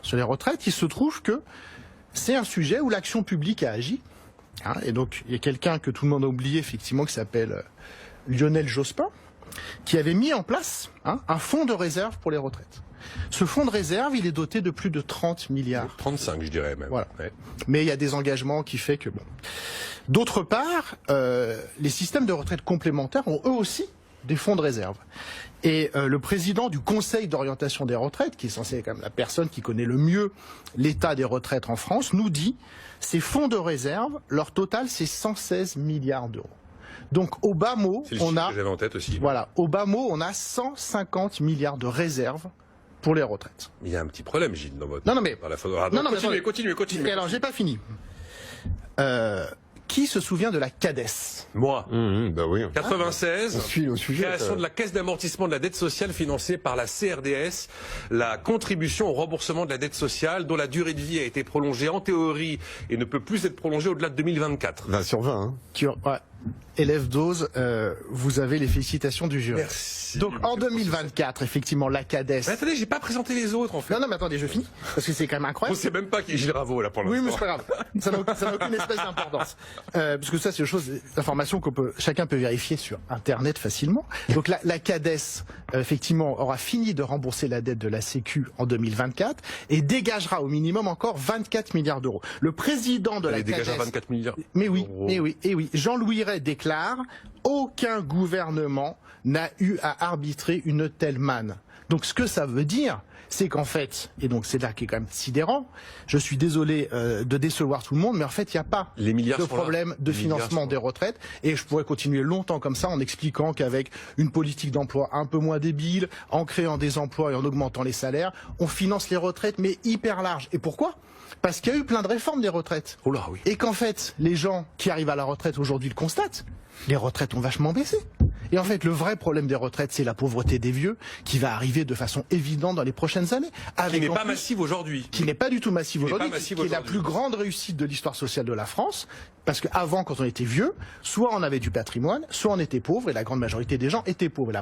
sur les retraites, il se trouve que c'est un sujet où l'action publique a agi. Hein, et donc, il y a quelqu'un que tout le monde a oublié, effectivement, qui s'appelle Lionel Jospin, qui avait mis en place un fonds de réserve pour les retraites. Ce fonds de réserve, il est doté de plus de 30 milliards. 35, je dirais même. Voilà. Ouais. Mais il y a des engagements qui fait que bon. D'autre part, les systèmes de retraite complémentaires ont eux aussi des fonds de réserve. Et le président du Conseil d'orientation des retraites, qui est censé être quand même la personne qui connaît le mieux l'état des retraites en France, nous dit ces fonds de réserve, leur total c'est 116 milliards d'euros. Donc au bas mot, on a, j'avais en tête aussi. Voilà, au bas mot, on a 150 milliards de réserves pour les retraites. Il y a un petit problème, Gilles, dans votre... Non, non, mais... Dans la continuez. Alors, j'ai pas fini. Qui se souvient de la CADES? Moi. Bah oui. 96, On suit au sujet, création de la Caisse d'amortissement de la dette sociale financée par la CRDS, la contribution au remboursement de la dette sociale dont la durée de vie a été prolongée en théorie et ne peut plus être prolongée au-delà de 2024. 20 sur 20. Hein. Ouais. Élève Dose, vous avez les félicitations du jury. Merci. Donc en 2024, effectivement, la CADES... Mais attendez, j'ai pas présenté les autres en fait. Non, mais attendez, je finis, parce que c'est quand même On incroyable. sait même pas qui est Gilles Ravaud là pour l'instant. Oui, mais c'est pas grave. Ça n'a aucune espèce d'importance. Parce que ça, c'est une chose, l'information chacun peut vérifier sur Internet facilement. Donc la CADES, effectivement, aura fini de rembourser la dette de la Sécu en 2024 et dégagera au minimum encore 24 milliards d'euros. Le président de la CADES... dégagera 24 milliards. Mais oui, d'euros. mais oui. Jean-Louis Ray déclare « Aucun gouvernement n'a eu à arbitrer une telle manne ». Donc ce que ça veut dire, c'est qu'en fait, et donc c'est là qui est quand même sidérant, je suis désolé de décevoir tout le monde, mais en fait il n'y a pas de problème de financement des retraites, et je pourrais continuer longtemps comme ça en expliquant qu'avec une politique d'emploi un peu moins débile, en créant des emplois et en augmentant les salaires, on finance les retraites mais hyper large. Et pourquoi ? Parce qu'il y a eu plein de réformes des retraites. Oh là, oui. Et qu'en fait, les gens qui arrivent à la retraite aujourd'hui le constatent, les retraites ont vachement baissé. Et en fait, le vrai problème des retraites, c'est la pauvreté des vieux, qui va arriver de façon évidente dans les prochaines années. Qui n'est pas massive aujourd'hui. Qui n'est pas du tout massive aujourd'hui, qui est la aujourd'hui. plus grande réussite de l'histoire sociale de la France. Parce qu'avant, quand on était vieux, soit on avait du patrimoine, soit on était pauvre, et la grande majorité des gens étaient pauvres. Et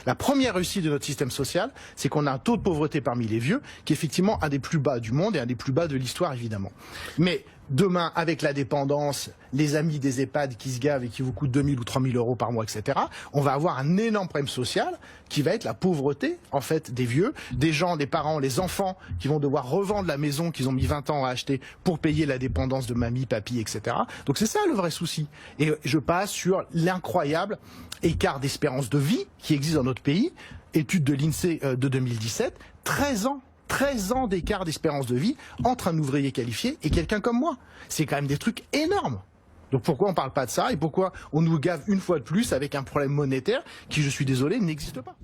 la première réussite de notre système social, c'est qu'on a un taux de pauvreté parmi les vieux, qui est effectivement un des plus bas du monde et un des plus bas de l'histoire, évidemment. Mais demain, avec la dépendance, les amis des EHPAD qui se gavent et qui vous coûtent 2000 ou 3000 euros par mois, etc., on va avoir un énorme problème social qui va être la pauvreté, en fait, des vieux, des gens, des parents, les enfants qui vont devoir revendre la maison qu'ils ont mis 20 ans à acheter pour payer la dépendance de mamie, papy, etc. Donc c'est ça le vrai souci. Et je passe sur l'incroyable écart d'espérance de vie qui existe dans notre pays. Étude de l'INSEE de 2017, 13 ans d'écart d'espérance de vie entre un ouvrier qualifié et quelqu'un comme moi. C'est quand même des trucs énormes. Donc pourquoi on parle pas de ça et pourquoi on nous gave une fois de plus avec un problème monétaire qui, je suis désolé, n'existe pas ?